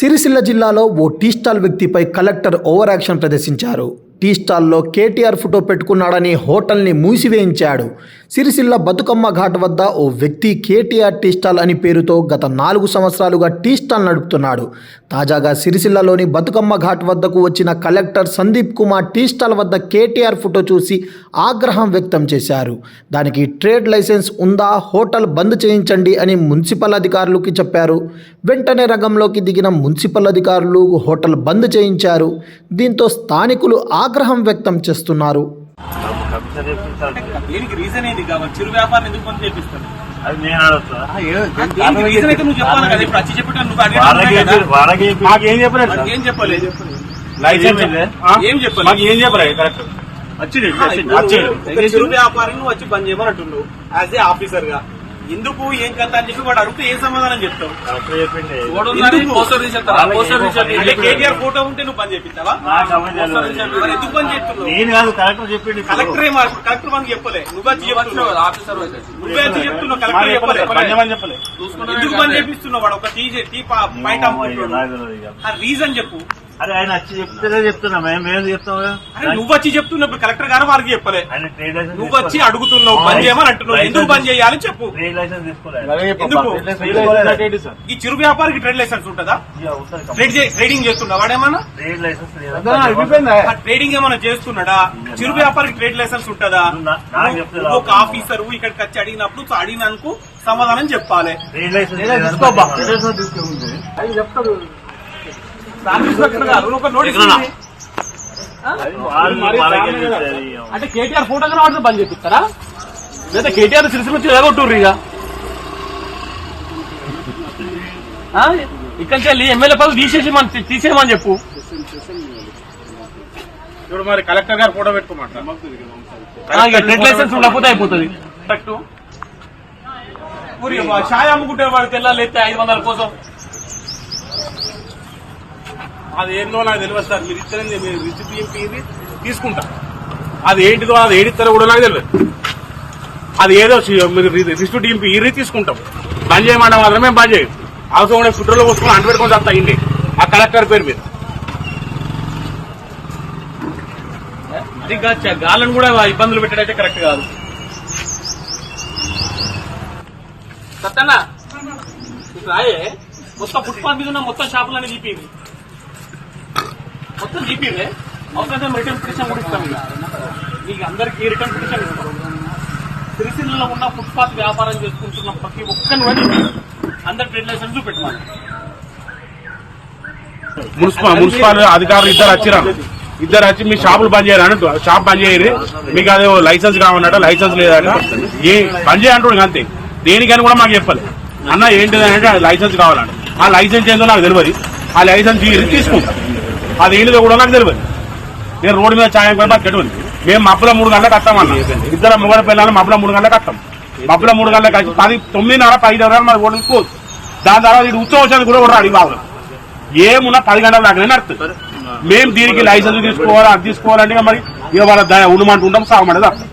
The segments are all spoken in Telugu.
సిరిసిల్ల జిల్లాలో ఓ టీ స్టాల్ వ్యక్తిపై కలెక్టర్ ఓవర్ యాక్షన్ ప్రదర్శించారు. టీ స్టాల్లో కేటీఆర్ ఫోటో పెట్టుకున్నాడని హోటల్ని మూసివేయించాడు. సిరిసిల్ల బతుకమ్మ ఘాట్ వద్ద ఓ వ్యక్తి కేటీఆర్ టీ స్టాల్ అని పేరుతో గత 4 సంవత్సరాలుగా టీ స్టాల్ నడుపుతున్నాడు. తాజాగా సిరిసిల్లలోని బతుకమ్మ ఘాట్ వద్దకు వచ్చిన collector Sandeep Kumar tea stall వద్ద కేటీఆర్ ఫోటో చూసి ఆగ్రహం వ్యక్తం చేశారు. దానికి ట్రేడ్ లైసెన్స్ ఉందా, హోటల్ బంద్ చేయించండి అని మున్సిపల్ అధికారులకి చెప్పారు. వెంటనే రంగంలోకి దిగిన మున్సిపల్ అధికారులు హోటల్ బంద్ చేయించారు. దీంతో స్థానికులు ఆగ్రహం వ్యక్తం చేస్తున్నారు. వ్యాపారి నువ్వు వచ్చి బంద్ చేయమని అంటున్నావు యాజ్ ఏ ఆఫీసర్ గా. ఎందుకు ఏం కథ అని చెప్పి వాడు అడిగితే ఏం సమాధానం చెప్తావు? కేటీఆర్ ఫోటో ఉంటే నువ్వు బంద్ చేపిస్తావా? ఎందుకు బంద్ చేస్తున్నావు? కలెక్టర్ మనకి చెప్పలే, నువ్వే చెప్తున్నావు. కలెక్టర్ చెప్పలే, ఎందుకు బంద్ చేపిస్తున్నావు? వాడు ఒక టీ పాయింట్ అమ్ముకుంటున్నాడు, రీజన్ చెప్పు. అరే ఆయన వచ్చి చెప్తే చెప్తున్నా, మేము చెప్తాం. నువ్వు వచ్చి చెప్తున్నప్పుడు కలెక్టర్ గారు వారికి చెప్పలే, నువ్వు వచ్చి అడుగుతున్నావు బంద్ చేయమని అంటున్నావు. ఎందుకు బంద్ చేయాలని చెప్పు. ఈ చిరు వ్యాపారికి ట్రేడ్ లైసెన్స్ ఉంటుందా? ట్రేడింగ్ చేస్తున్నా వాడేమన్నా? ట్రేడింగ్ ఏమన్నా చేస్తున్నాడా? చిరు వ్యాపారికి ట్రేడ్ లైసెన్స్ ఉంటుందా? ఒక ఆఫీసర్ ఇక్కడికి వచ్చి అడిగినప్పుడు అడిగినందుకు సమాధానం చెప్పాలి. అంటే కేటీఆర్ ఫోటో కన్నా బంద్ చేపిస్తారా? లేదా కేటీఆర్ సిరిసిల్ల వచ్చి ఎగొట్టుర్రు ఇక ఇక్కడి నుంచి ఎమ్మెల్యే పదవి తీసేయమని చెప్పు. ఇప్పుడు మరి కలెక్టర్ గారు ఫోటో పెట్టుకోమంటారు. ట్రేడ్ లైసెన్స్ ఉండకపోతే అయిపోతుంది. కరెక్ట్. ఛాయ్ అమ్ముకుంటే వాడు తెల్లాలి 500 కోసం. అది ఏందో నాకు తెలియదు సార్. మీరు ఇచ్చారని మీరు రిసిప్ట్ ఏంటి తీసుకుంటా. అది ఏంటిదో అది ఏడిస్తారో కూడా నాకు తెలియదు. అది ఏదో మీరు రిసిప్ట్ ఇంపి ఇరి తీసుకుంటాం. బంద్ చేయమంటే మాత్రమే బంద్ చేయం. అవసరం కూడా ఫుడ్లో వస్తున్నా అంటు పెట్టుకొని వస్తా ఇండి ఆ కలెక్టర్ పేరు మీద. అది గాలను కూడా ఇబ్బందులు పెట్టడైతే కరెక్ట్ కాదు. సత్తన్నా రాయే మొత్తం ఫుట్పాత్ మీద ఉన్న మొత్తం షాపులన్నీ జీపీవి, మొత్తం జీపీవే. అవసరం రిటర్న్ పిటిషన్ కూడా ఇస్తాం. మీకు అందరికీ రిటర్న్ పిటిషన్ ఇస్తాం. సిరిసిల్లలో ఉన్న ఫుట్పాత్ వ్యాపారం చేసుకుంటున్న ప్రతి ఒక్కరిని అందరు ట్రేడ్ లైసెన్స్ చూపెట్టమని. మున్సిపల్ అధికారులు ఇద్దరు వచ్చి మీ షాపులు బంద్ చేయరు అన్నట్టు. షాప్ బంద్ చేయరు, మీకు అదే లైసెన్స్ కావన్నట్టు. లైసెన్స్ లేదంటే ఏ బంద్ చేయంటు అంతే. దేనికని కూడా మాకు చెప్పాలి. అన్న ఏంటిదంటే లైసెన్స్ కావాలంటే ఆ లైసెన్స్ ఏందో నాకు తెలియదు. ఆ లైసెన్స్ తీసుకుంటాం. అది ఏంటిదో కూడా నాకు తెలియదు. నేను రోడ్డు మీద ఛాయ్ కట్టుకుని మేము మబ్బుల 3 గంటలకు వస్తామన్నా. ఇద్దరు మొగడ పిల్లలు మబ్బుల 3 గంటలకు వస్తాం. మబ్బుల 3 గంటలకు వచ్చి 9:30 10 మన ఓడికి పోదు. దాని తర్వాత ఇటు ఉత్సవం కూడా కూడా అడిగి బాబు ఏమున్నా 10 గంటల దాకా నడుస్తుంది. మేము దీనికి లైసెన్స్ తీసుకోవాలి, అది తీసుకోవాలంటే మరి ఇక వాళ్ళ ఉండమంటూ ఉంటాం, సాగమంటే అర్థం.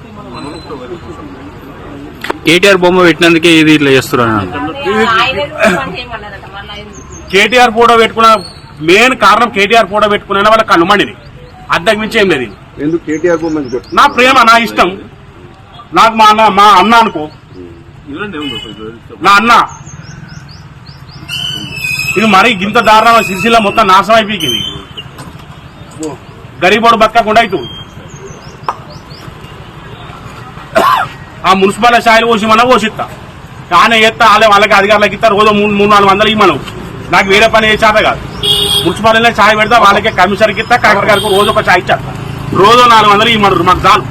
కేటీఆర్ బొమ్మ పెట్టినందుకే ఇది ఇట్లా చేస్తున్నారు. కేటీఆర్ ఫోటో పెట్టుకున్న మెయిన్ కారణం కేటీఆర్ ఫోటో పెట్టుకున్నా వాళ్ళ కళ్ళు మండిని. అద్దకు మించి ఏం లేదు. నా ప్రేమ, నా ఇష్టం. నాకు మా అన్న అనుకో, నా అన్న. ఇది మరి ఇంత దారుణం. సిరిసిల్ల మొత్తం నాశనం అయిపోయింది. గరీబోడు బతకకుండా అవుతుంది. ఆ మున్సిపల్ స్థాయిలో పోసిమన్నా పోసిస్తా, కానీ ఎత్తా వాళ్ళకి అధికారులకు ఇస్తారు. రోజు 300-400 ఇవ్వను. నాకు వేరే పని ఏ చేత కాదు. మున్సిపాలిటీలో ఛాయ్ పెడతా, వాళ్ళకే కమిషనర్కి ఇస్తా, కలెక్టర్ గారికి రోజు ఒక ఛాయ్ ఇచ్చేస్తా. రోజు 400 ఇవ్వమన్నారు. మాకు చాలు.